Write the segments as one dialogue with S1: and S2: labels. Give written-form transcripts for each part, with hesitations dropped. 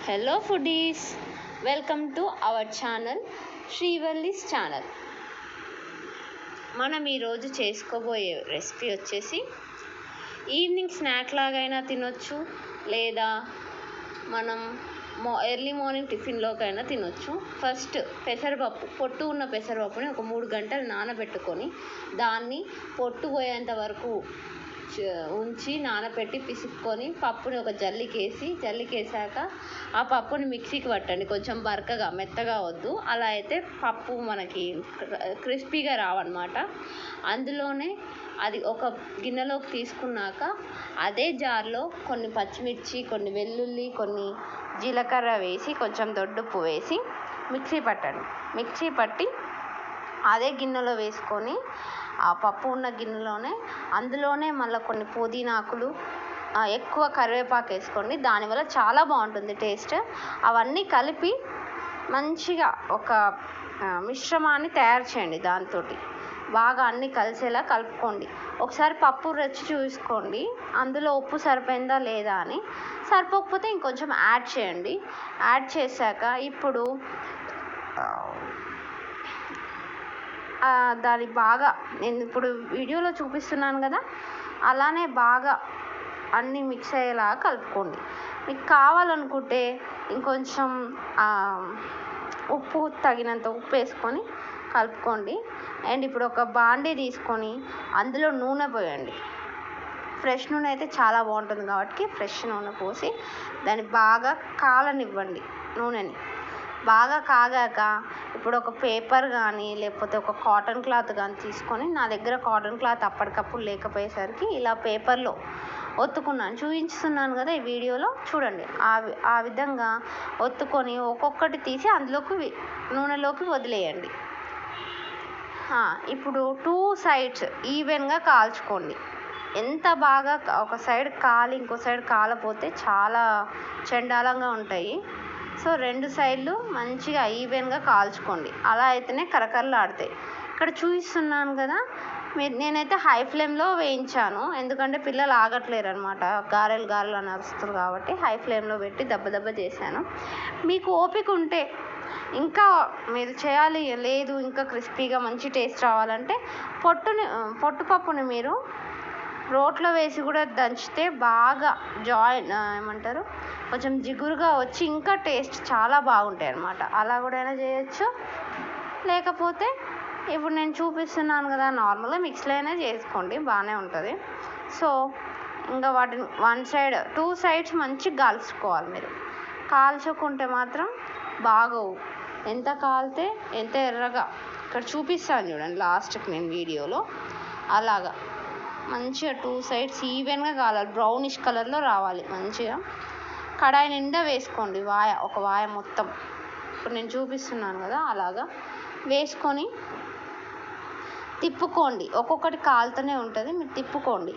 S1: Hello foodies, welcome to our channel Srivalli's channel. మనం ఈరోజు చేసుకోబోయే రెసిపీ వచ్చేసి ఈవినింగ్ స్నాక్ లాగైనా తినొచ్చు, లేదా మనం ఎర్లీ మార్నింగ్ టిఫిన్లోకైనా తినొచ్చు. ఫస్ట్ పెసరపప్పు, పొట్టు ఉన్న పెసరపప్పుని ఒక 3 గంటలు నానబెట్టుకొని దాన్ని పొట్టు పోయేంత వరకు ఉంచి నానబెట్టి పిసుక్కొని పప్పుని ఒక జల్లికేసాక ఆ పప్పుని మిక్సీకి పట్టండి. కొంచెం బరకగా, మెత్తగా వద్దు. అలా అయితే పప్పు మనకి క్రిస్పీగా రావన్నమాట. అందులోనే అది ఒక గిన్నెలోకి తీసుకున్నాక అదే జార్లో కొన్ని పచ్చిమిర్చి, కొన్ని వెల్లుల్లి, కొన్ని జీలకర్ర వేసి కొంచెం దొడ్డుప్పు వేసి మిక్సీ పట్టండి. మిక్సీ పట్టి అదే గిన్నెలో వేసుకొని ఆ పప్పు ఉన్న గిన్నెలోనే అందులోనే మళ్ళీ కొన్ని పుదీనాకులు, ఎక్కువ కరివేపాకు వేసుకోండి. దానివల్ల చాలా బాగుంటుంది టేస్ట్. అవన్నీ కలిపి మంచిగా ఒక మిశ్రమాన్ని తయారు చేయండి. దాంతో బాగా అన్నీ కలిసేలా కలుపుకోండి. ఒకసారి పప్పు రుచి చూసుకోండి, అందులో ఉప్పు సరిపోయిందా లేదా అని. సరిపోకపోతే ఇంకొంచెం యాడ్ చేయండి. యాడ్ చేశాక ఇప్పుడు దాన్ని బాగా, నేను ఇప్పుడు వీడియోలో చూపిస్తున్నాను కదా, అలానే బాగా అన్నీ మిక్స్ అయ్యేలా కలుపుకోండి. మీకు కావాలనుకుంటే ఇంకొంచెం ఉప్పు, తగినంత ఉప్పు వేసుకొని కలుపుకోండి. అండ్ ఇప్పుడు ఒక బాండీ తీసుకొని అందులో నూనె పోయండి. ఫ్రెష్ నూనె అయితే చాలా బాగుంటుంది కాబట్టి ఫ్రెష్ నూనె పోసి దాన్ని బాగా కాలనివ్వండి. నూనెని బాగా కాగాక ఇప్పుడు ఒక పేపర్ కానీ లేకపోతే ఒక కాటన్ క్లాత్ కానీ తీసుకొని, నా దగ్గర కాటన్ క్లాత్ అప్పటికప్పుడు లేకపోయేసరికి ఇలా పేపర్లో ఒత్తుకున్నాను, చూపించుతున్నాను కదా ఈ వీడియోలో చూడండి. ఆ విధంగా ఒత్తుకొని ఒక్కొక్కటి తీసి అందులోకి నూనెలోకి వదిలేయండి. ఇప్పుడు 2 sides ఈవెన్గా కాల్చుకోండి. ఎంత బాగా ఒక సైడ్ కాలి ఇంకో సైడ్ కాలపోతే చాలా చండాలంగా ఉంటాయి. సో 2 సైడ్లు మంచిగా ఈవెన్గా కాల్చుకోండి. అలా అయితేనే కరకరలాడతాయి. ఇక్కడ చూపిస్తున్నాను కదా, నేనైతే హై ఫ్లేమ్లో వేయించాను, ఎందుకంటే పిల్లలు ఆగట్లేరు అనమాట. గారెలు అని అరుస్తారు కాబట్టి హై ఫ్లేమ్లో పెట్టి దెబ్బ చేశాను. మీకు ఓపిక ఉంటే ఇంకా మీరు చేయాలి, లేదు ఇంకా క్రిస్పీగా మంచి టేస్ట్ రావాలంటే పొట్టుపప్పుని మీరు రోట్లో వేసి కూడా దంచితే బాగా ఏమంటారు, కొంచెం జిగురుగా వచ్చి ఇంకా టేస్ట్ చాలా బాగుంటాయి అన్నమాట. అలా కూడా చేయొచ్చు. లేకపోతే ఇప్పుడు నేను చూపిస్తున్నాను కదా, నార్మల్గా మిక్సీలో అయినా చేసుకోండి, బాగానే ఉంటుంది. సో ఇంకా వాటిని 2 sides మంచిగా కాల్చుకోవాలి. మీరు కాల్చుకుంటే మాత్రం బాగోవు. ఎంత కాలితే ఎంత ఎర్రగా, ఇక్కడ చూపిస్తాను చూడండి లాస్ట్కి నేను వీడియోలో. అలాగా మంచిగా 2 sides ఈవెన్గా కాలాలి, బ్రౌనిష్ కలర్లో రావాలి మంచిగా. కడాయి నిండా వేసుకోండి, ఒక వాయ మొత్తం. ఇప్పుడు నేను చూపిస్తున్నాను కదా, అలాగా వేసుకొని తిప్పుకోండి. ఒక్కొక్కటి కాలుతూనే ఉంటుంది, మీరు తిప్పుకోండి.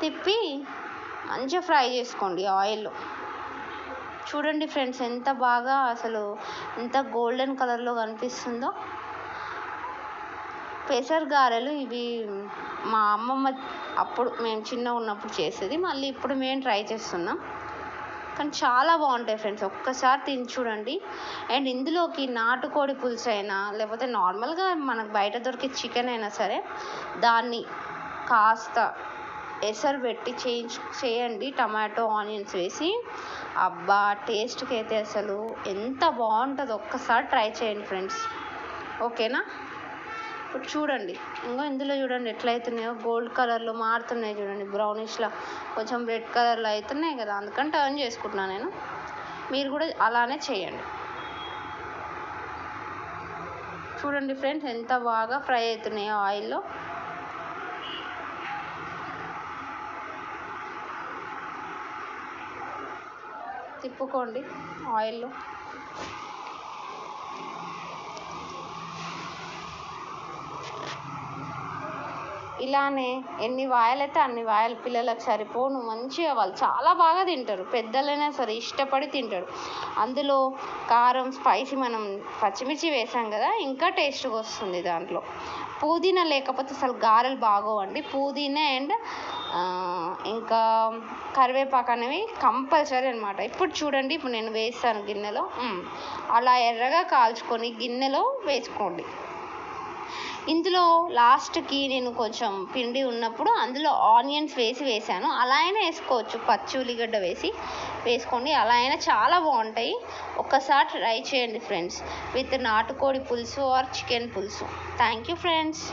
S1: తిప్పి మంచిగా ఫ్రై చేసుకోండి ఆయిల్లో. చూడండి ఫ్రెండ్స్, ఎంత బాగా అసలు ఎంత గోల్డెన్ కలర్లో కనిపిస్తుందో. పెసర గారెలు ఇవి మా అమ్మమ్మ అప్పుడు మేము చిన్నగా ఉన్నప్పుడు చేసేది, మళ్ళీ ఇప్పుడు మేము ట్రై చేస్తున్నాం. కానీ చాలా బాగుంటాయి ఫ్రెండ్స్, ఒక్కసారి తిని చూడండి. అండ్ ఇందులోకి నాటుకోడి పులుసు అయినా లేకపోతే నార్మల్గా మనకు బయట దొరికే చికెన్ అయినా సరే, దాన్ని కాస్త ఎసరు పెట్టి చేయండి, టమాటో ఆనియన్స్ వేసి. అబ్బా, టేస్ట్కి అయితే అసలు ఎంత బాగుంటుందో, ఒక్కసారి ట్రై చేయండి ఫ్రెండ్స్. ఓకేనా? ఇప్పుడు చూడండి, ఇందులో చూడండి ఎట్లయితున్నాయో, గోల్డ్ కలర్లో మారుతున్నాయి చూడండి, బ్రౌనిష్లో కొంచెం రెడ్ కలర్లో అవుతున్నాయి కదా, అందుకని టర్న్ చేసుకుంటున్నాను నేను. మీరు కూడా అలానే చేయండి. చూడండి ఫ్రెండ్స్, ఎంత బాగా ఫ్రై అవుతున్నాయో ఆయిల్లో. తిప్పుకోండి ఆయిల్లో. ఇలానే ఎన్ని వాయలైతే అన్ని వాయలు పిల్లలకు సరిపోను, మంచిగా వాళ్ళు చాలా బాగా తింటారు. పెద్దలైనా సరే ఇష్టపడి తింటారు. అందులో కారం స్పైసీ మనం పచ్చిమిర్చి వేసాం కదా, ఇంకా టేస్ట్గా వస్తుంది. దాంట్లో పుదీనా లేకపోతే అసలు గారెలు బాగోవండి. పుదీనా అండ్ ఇంకా కరివేపాకు అనేవి కంపల్సరీ అనమాట. ఇప్పుడు చూడండి, ఇప్పుడు నేను వేస్తాను గిన్నెలో. అలా ఎర్రగా కాల్చుకొని గిన్నెలో వేసుకోండి. ఇందులో లాస్ట్కి నేను కొంచెం పిండి ఉన్నప్పుడు అందులో ఆనియన్స్ వేసాను. అలా అయినా వేసుకోవచ్చు, పచ్చి ఉల్లిగడ్డ వేసుకోండి. అలా అయినా చాలా బాగుంటాయి. ఒక్కసారి ట్రై చేయండి ఫ్రెండ్స్, విత్ నాటుకోడి పులుసు ఆర్ చికెన్ పులుసు. Thank you friends.